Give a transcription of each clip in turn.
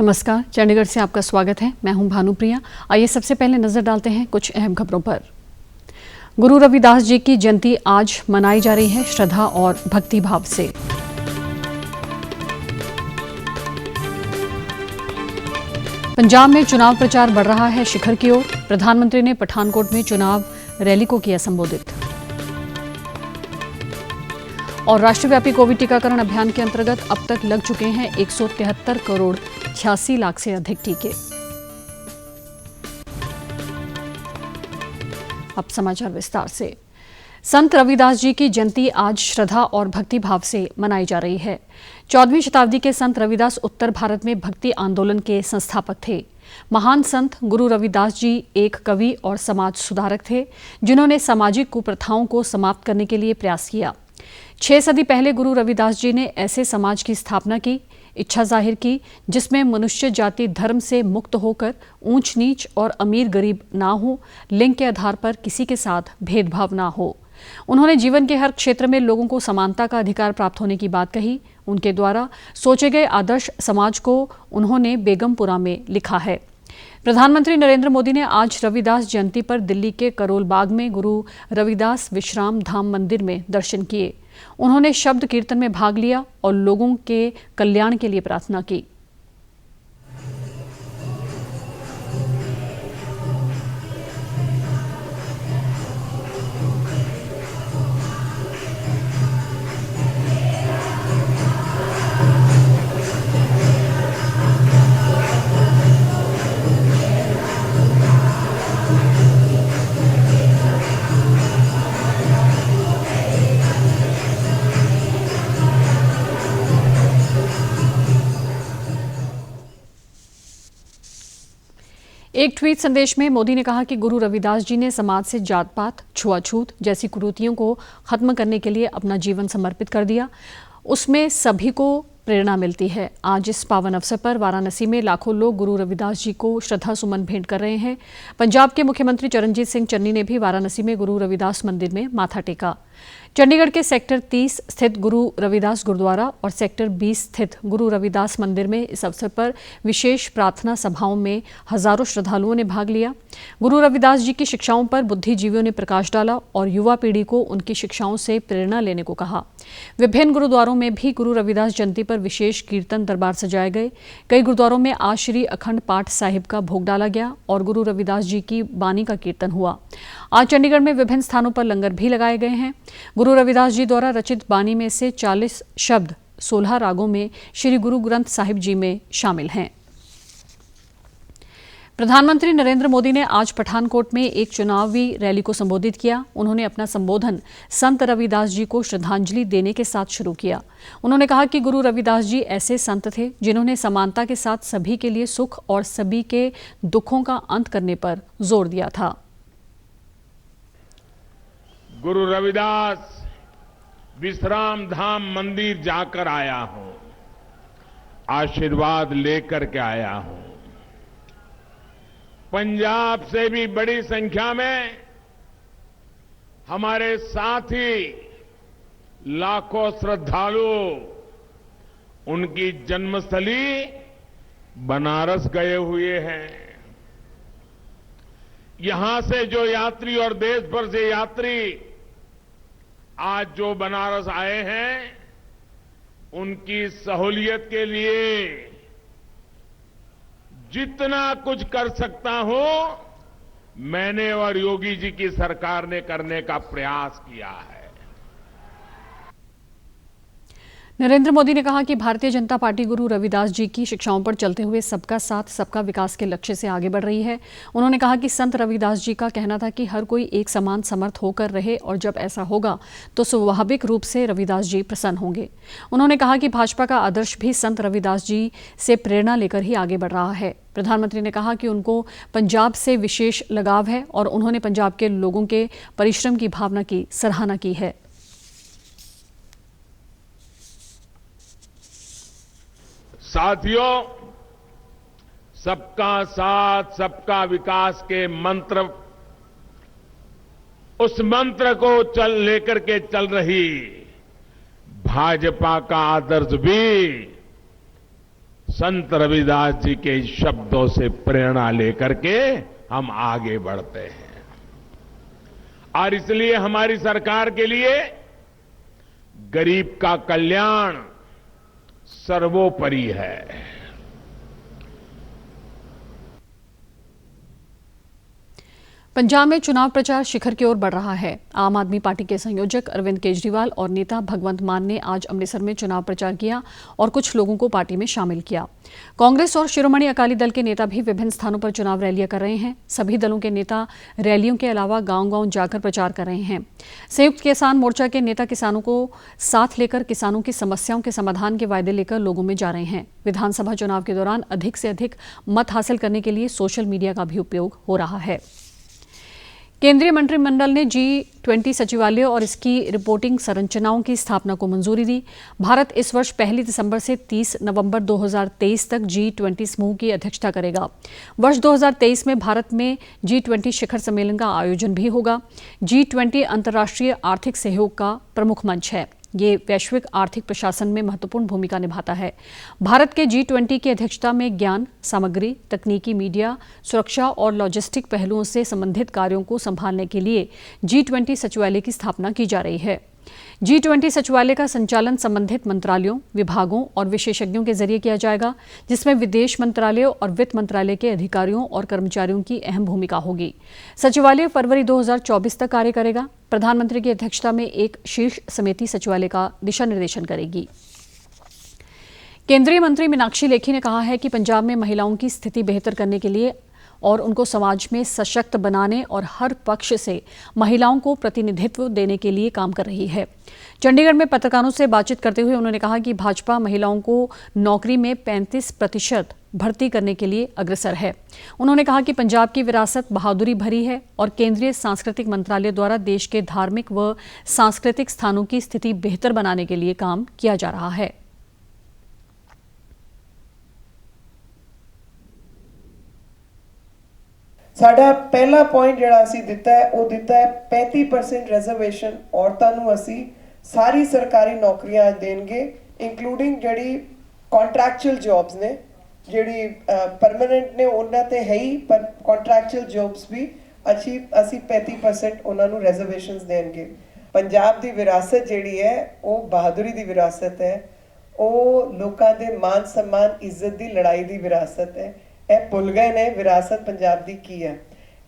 नमस्कार, चंडीगढ़ से आपका स्वागत है। मैं हूं भानुप्रिया। आइए सबसे पहले नजर डालते हैं कुछ अहम खबरों पर। गुरु रविदास जी की जयंती आज मनाई जा रही है श्रद्धा और भक्ति भाव से। पंजाब में चुनाव प्रचार बढ़ रहा है शिखर की ओर। प्रधानमंत्री ने पठानकोट में चुनाव रैली को किया संबोधित। और राष्ट्रव्यापी कोविड टीकाकरण अभियान के अंतर्गत अब तक लग चुके हैं 173 करोड़ 86 लाख से अधिक टीके। अब समाचार विस्तार से। संत रविदास जी की जयंती आज श्रद्धा और भक्ति भाव से मनाई जा रही है। 14वीं शताब्दी के संत रविदास उत्तर भारत में भक्ति आंदोलन के संस्थापक थे। महान संत गुरु रविदास जी एक कवि और समाज सुधारक थे, जिन्होंने सामाजिक कुप्रथाओं को समाप्त करने के लिए प्रयास किया। 6 सदी पहले गुरु रविदास जी ने ऐसे समाज की स्थापना की, इच्छा जाहिर की जिसमें मनुष्य जाति धर्म से मुक्त होकर ऊंच नीच और अमीर गरीब ना हो, लिंग के आधार पर किसी के साथ भेदभाव ना हो। उन्होंने जीवन के हर क्षेत्र में लोगों को समानता का अधिकार प्राप्त होने की बात कही। उनके द्वारा सोचे गए आदर्श समाज को उन्होंने बेगमपुरा में लिखा है। प्रधानमंत्री नरेंद्र मोदी ने आज रविदास जयंती पर दिल्ली के करोल बाग में गुरु रविदास विश्राम धाम मंदिर में दर्शन किए। उन्होंने शब्द कीर्तन में भाग लिया और लोगों के कल्याण के लिए प्रार्थना की। एक ट्वीट संदेश में मोदी ने कहा कि गुरु रविदास जी ने समाज से जात पात, छुआछूत जैसी कुरीतियों को खत्म करने के लिए अपना जीवन समर्पित कर दिया। उसमें सभी को प्रेरणा मिलती है। आज इस पावन अवसर पर वाराणसी में लाखों लोग गुरु रविदास जी को श्रद्धा सुमन भेंट कर रहे हैं। पंजाब के मुख्यमंत्री चरणजीत सिंह चन्नी ने भी वाराणसी में गुरु रविदास मंदिर में माथा टेका। चंडीगढ़ के सेक्टर 30 स्थित गुरु रविदास गुरुद्वारा और सेक्टर 20 स्थित गुरु रविदास मंदिर में इस अवसर पर विशेष प्रार्थना सभाओं में हजारों श्रद्धालुओं ने भाग लिया। गुरु रविदास जी की शिक्षाओं पर बुद्धिजीवियों ने प्रकाश डाला और युवा पीढ़ी को उनकी शिक्षाओं से प्रेरणा लेने को कहा। विभिन्न गुरुद्वारों में भी गुरु रविदास जयंती पर विशेष कीर्तन दरबार सजाए गए। कई गुरुद्वारों में आज श्री अखंड पाठ साहिब का भोग डाला गया और गुरु रविदास जी की बानी का कीर्तन हुआ। आज चंडीगढ़ में विभिन्न स्थानों पर लंगर भी लगाए गए हैं। गुरु रविदास जी द्वारा रचित बानी में से 40 शब्द 16 रागों में श्री गुरु ग्रंथ साहिब जी में शामिल हैं। प्रधानमंत्री नरेंद्र मोदी ने आज पठानकोट में एक चुनावी रैली को संबोधित किया। उन्होंने अपना संबोधन संत रविदास जी को श्रद्धांजलि देने के साथ शुरू किया। उन्होंने कहा कि गुरु रविदास जी ऐसे संत थे जिन्होंने समानता के साथ सभी के लिए सुख और सभी के दुखों का अंत करने पर जोर दिया था। गुरु रविदास विश्राम धाम मंदिर जाकर आया हूं, आशीर्वाद लेकर के आया हूं। पंजाब से भी बड़ी संख्या में हमारे साथी लाखों श्रद्धालु उनकी जन्मस्थली बनारस गए हुए हैं। यहां से जो यात्री और देश भर से यात्री आज जो बनारस आए हैं, उनकी सहूलियत के लिए जितना कुछ कर सकता हूं, मैंने और योगी जी की सरकार ने करने का प्रयास किया है। नरेंद्र मोदी ने कहा कि भारतीय जनता पार्टी गुरु रविदास जी की शिक्षाओं पर चलते हुए सबका साथ सबका विकास के लक्ष्य से आगे बढ़ रही है। उन्होंने कहा कि संत रविदास जी का कहना था कि हर कोई एक समान समर्थ होकर रहे और जब ऐसा होगा तो स्वाभाविक रूप से रविदास जी प्रसन्न होंगे। उन्होंने कहा कि भाजपा का आदर्श भी संत रविदास जी से प्रेरणा लेकर ही आगे बढ़ रहा है। प्रधानमंत्री ने कहा कि उनको पंजाब से विशेष लगाव है और उन्होंने पंजाब के लोगों के परिश्रम की भावना की सराहना की है। साथियों, सबका साथ सबका विकास के मंत्र, उस मंत्र को लेकर के चल रही भाजपा का आदर्श भी संत रविदास जी के इस शब्दों से प्रेरणा लेकर के हम आगे बढ़ते हैं और इसलिए हमारी सरकार के लिए गरीब का कल्याण सर्वोपरि है। पंजाब में चुनाव प्रचार शिखर की ओर बढ़ रहा है। आम आदमी पार्टी के संयोजक अरविंद केजरीवाल और नेता भगवंत मान ने आज अमृतसर में चुनाव प्रचार किया और कुछ लोगों को पार्टी में शामिल किया। कांग्रेस और शिरोमणि अकाली दल के नेता भी विभिन्न स्थानों पर चुनाव रैलियां कर रहे हैं। सभी दलों के नेता रैलियों के अलावा गांव-गांव जाकर प्रचार कर रहे हैं। संयुक्त किसान मोर्चा के नेता किसानों को साथ लेकर किसानों की समस्याओं के समाधान के वायदे लेकर लोगों में जा रहे हैं। विधानसभा चुनाव के दौरान अधिक से अधिक मत हासिल करने के लिए सोशल मीडिया का भी उपयोग हो रहा है। केंद्रीय मंत्रिमंडल ने G20 सचिवालय और इसकी रिपोर्टिंग संरचनाओं की स्थापना को मंजूरी दी। भारत इस वर्ष 1 दिसंबर से 30 नवंबर 2023 तक G20 समूह की अध्यक्षता करेगा। वर्ष 2023 में भारत में G20 शिखर सम्मेलन का आयोजन भी होगा। G20 अंतर्राष्ट्रीय आर्थिक सहयोग का प्रमुख मंच है। ये वैश्विक आर्थिक प्रशासन में महत्वपूर्ण भूमिका निभाता है। भारत के G20 की अध्यक्षता में ज्ञान, सामग्री, तकनीकी, मीडिया, सुरक्षा और लॉजिस्टिक पहलुओं से संबंधित कार्यों को संभालने के लिए G20 सचिवालय की स्थापना की जा रही है। G20 सचिवालय का संचालन संबंधित मंत्रालयों, विभागों और विशेषज्ञों के जरिए किया जाएगा, जिसमें विदेश मंत्रालय और वित्त मंत्रालय के अधिकारियों और कर्मचारियों की अहम भूमिका होगी। सचिवालय फरवरी 2024 तक कार्य करेगा। प्रधानमंत्री की अध्यक्षता में एक शीर्ष समिति सचिवालय का दिशा निर्देशन करेगी। केंद्रीय मंत्री मीनाक्षी लेखी ने कहा है कि पंजाब में महिलाओं की स्थिति बेहतर करने के लिए और उनको समाज में सशक्त बनाने और हर पक्ष से महिलाओं को प्रतिनिधित्व देने के लिए काम कर रही है। चंडीगढ़ में पत्रकारों से बातचीत करते हुए उन्होंने कहा कि भाजपा महिलाओं को नौकरी में 35% भर्ती करने के लिए अग्रसर है। उन्होंने कहा कि पंजाब की विरासत बहादुरी भरी है और केंद्रीय सांस्कृतिक मंत्रालय द्वारा देश के धार्मिक व सांस्कृतिक स्थानों की स्थिति बेहतर बनाने के लिए काम किया जा रहा है। साडा पहला पॉइंट जिहड़ा असीं दिता है वो दिता है 35% रिजर्वेशन औरतां नूं असीं सारी सरकारी नौकरियां देंगे, इंक्लूडिंग जिहड़ी कॉन्ट्रैक्चुअल जॉब्स ने, जिहड़ी परमानेंट ने उन्हां ते है ही, पर कॉन्ट्रैक्चुअल जॉब्स भी असीं 35% उन्हां नूं रिजर्वेशनस देंगे। पंजाब दी विरासत जिहड़ी है वो बहादुरी दी विरासत है, वो लोकां दे मान सम्मान इज्जत दी लड़ाई दी विरासत है। भुल गए ने विरासत पंजाब दी की है।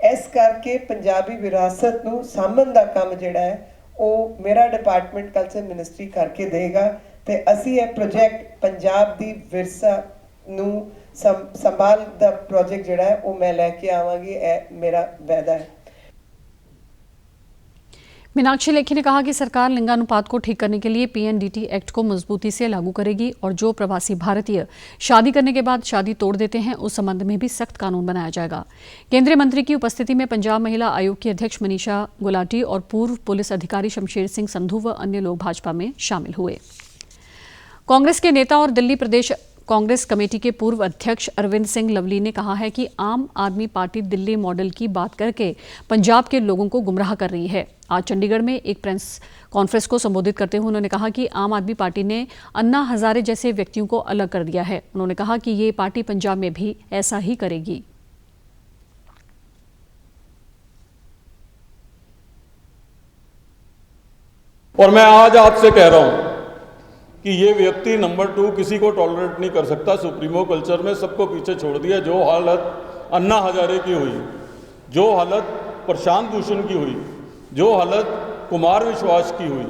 इस करके पंजाबी विरासत नूं सामभण दा काम जिहड़ा है वो मेरा डिपार्टमेंट कल्चर मिनिस्ट्री करके देगा ते असी ये प्रोजेक्ट पंजाब दी विरसा नूं संभाल दा प्रोजेक्ट जिहड़ा है वो मैं लेके आवांगी। मेरा वादा है। मीनाक्षी लेखी ने कहा कि सरकार लिंगानुपात को ठीक करने के लिए PNDT एक्ट को मजबूती से लागू करेगी और जो प्रवासी भारतीय शादी करने के बाद शादी तोड़ देते हैं उस संबंध में भी सख्त कानून बनाया जाएगा। केंद्रीय मंत्री की उपस्थिति में पंजाब महिला आयोग की अध्यक्ष मनीषा गुलाटी और पूर्व पुलिस अधिकारी शमशेर सिंह संधू व अन्य लोग भाजपा में शामिल हुए। कांग्रेस के नेता और दिल्ली प्रदेश कांग्रेस कमेटी के पूर्व अध्यक्ष अरविंद सिंह लवली ने कहा है कि आम आदमी पार्टी दिल्ली मॉडल की बात करके पंजाब के लोगों को गुमराह कर रही है। आज चंडीगढ़ में एक प्रेस कॉन्फ्रेंस को संबोधित करते हुए उन्होंने कहा कि आम आदमी पार्टी ने अन्ना हजारे जैसे व्यक्तियों को अलग कर दिया है। उन्होंने कहा कि ये पार्टी पंजाब में भी ऐसा ही करेगी। और मैं आज आपसे कह रहा हूं कि ये व्यक्ति नंबर 2 किसी को टॉलरेट नहीं कर सकता। सुप्रीमो कल्चर में सबको पीछे छोड़ दिया। जो हालत अन्ना हजारे की हुई, जो हालत प्रशांत भूषण की हुई, जो हालत कुमार विश्वास की हुई,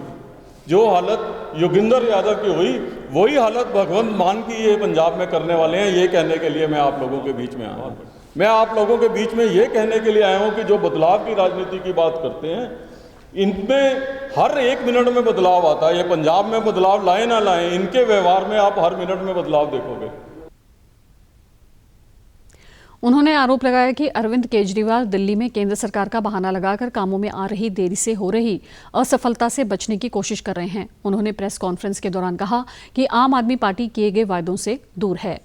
जो हालत योगिंदर यादव की हुई, वही हालत भगवंत मान की ये पंजाब में करने वाले हैं। ये कहने के लिए मैं आप लोगों के बीच में आया हूँ। मैं आप लोगों के बीच में ये कहने के लिए आया हूँ कि जो बदलाव की राजनीति की बात करते हैं, इनमें हर एक मिनट में बदलाव आता है। ये पंजाब में बदलाव लाए ना लाए, इनके व्यवहार में आप हर मिनट में बदलाव देखोगे। उन्होंने आरोप लगाया कि अरविंद केजरीवाल दिल्ली में केंद्र सरकार का बहाना लगाकर कामों में आ रही देरी से हो रही असफलता से बचने की कोशिश कर रहे हैं। उन्होंने प्रेस कॉन्फ्रेंस के दौरान कहा कि आम आदमी पार्टी किए गए वायदों से दूर है।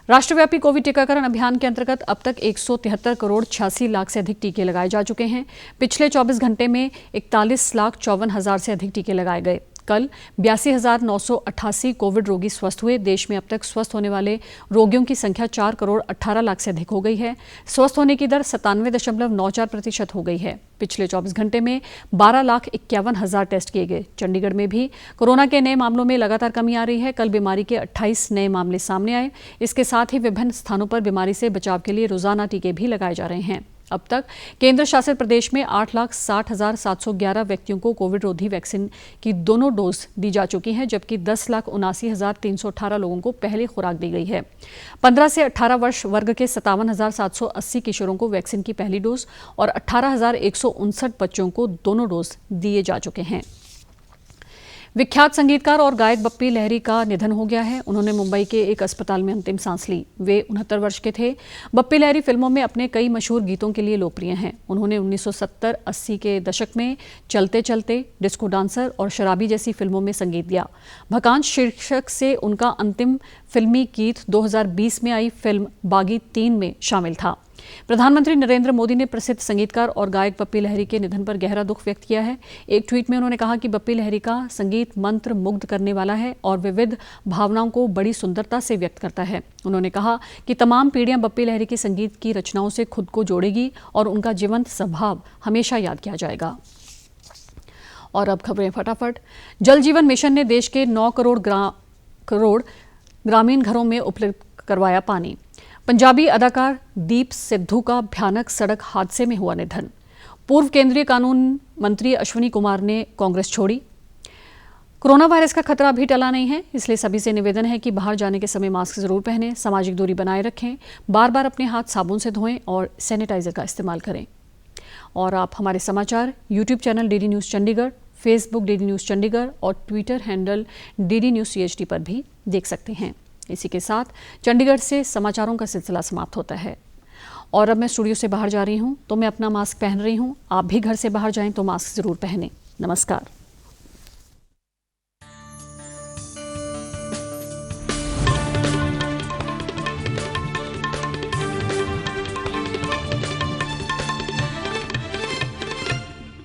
राष्ट्रव्यापी कोविड टीकाकरण अभियान के अंतर्गत अब तक 173 करोड़ 86 लाख से अधिक टीके लगाए जा चुके हैं। पिछले 24 घंटे में 41,54,000 से अधिक टीके लगाए गए। कल 82,988 कोविड रोगी स्वस्थ हुए। देश में अब तक स्वस्थ होने वाले रोगियों की संख्या 4 करोड़ 18 लाख से अधिक हो गई है। स्वस्थ होने की दर 97.94% हो गई है। पिछले 24 घंटे में 12,51,000 टेस्ट किए गए। चंडीगढ़ में भी कोरोना के नए मामलों में लगातार कमी आ रही है। कल बीमारी के 28 नए मामले सामने आए। इसके साथ ही विभिन्न स्थानों पर बीमारी से बचाव के लिए रोजाना टीके भी लगाए जा रहे हैं। अब तक केंद्र शासित प्रदेश में 8,60,711 व्यक्तियों को कोविड रोधी वैक्सीन की दोनों डोज दी जा चुकी हैं, जबकि 10,79,318 लोगों को पहली खुराक दी गई है। 15 से 18 वर्ष वर्ग के 57,780 किशोरों को वैक्सीन की पहली डोज और 18,159 बच्चों को दोनों डोज दिए जा चुके हैं। विख्यात संगीतकार और गायक बप्पी लहरी का निधन हो गया है। उन्होंने मुंबई के एक अस्पताल में अंतिम सांस ली। वे 69 वर्ष के थे। बप्पी लहरी फिल्मों में अपने कई मशहूर गीतों के लिए लोकप्रिय हैं। उन्होंने 1970-80 के दशक में चलते चलते, डिस्को डांसर और शराबी जैसी फिल्मों में संगीत दिया। भकांश शीर्षक से उनका अंतिम फिल्मी गीत 2020 में आई फिल्म बागी 3 में शामिल था। प्रधानमंत्री नरेंद्र मोदी ने प्रसिद्ध संगीतकार और गायक बप्पी लहरी के निधन पर गहरा दुख व्यक्त किया है। एक ट्वीट में उन्होंने कहा कि बप्पी लहरी का संगीत मंत्र मुग्ध करने वाला है और विविध भावनाओं को बड़ी सुंदरता से व्यक्त करता है। उन्होंने कहा कि तमाम पीढ़ियां बप्पी लहरी के संगीत की रचनाओं से खुद को जोड़ेगी और उनका जीवंत स्वभाव हमेशा याद किया जाएगा। और अब खबरें फटाफट। जल जीवन मिशन ने देश के 9 करोड़ ग्रामीण घरों में उपलब्ध करवाया पानी। पंजाबी अदाकार दीप सिद्धू का भयानक सड़क हादसे में हुआ निधन। पूर्व केंद्रीय कानून मंत्री अश्विनी कुमार ने कांग्रेस छोड़ी। कोरोना वायरस का खतरा अभी टला नहीं है, इसलिए सभी से निवेदन है कि बाहर जाने के समय मास्क जरूर पहनें, सामाजिक दूरी बनाए रखें, बार बार अपने हाथ साबुन से धोएं और सैनिटाइजर का इस्तेमाल करें। और आप हमारे समाचार YouTube channel DD news Chandigarh, Facebook DD news Chandigarh और Twitter handle DD news CHD पर भी देख सकते हैं। इसी के साथ चंडीगढ़ से समाचारों का सिलसिला समाप्त होता है। और अब मैं स्टूडियो से बाहर जा रही हूं, तो मैं अपना मास्क पहन रही हूं। आप भी घर से बाहर जाएं तो मास्क जरूर पहनें। नमस्कार।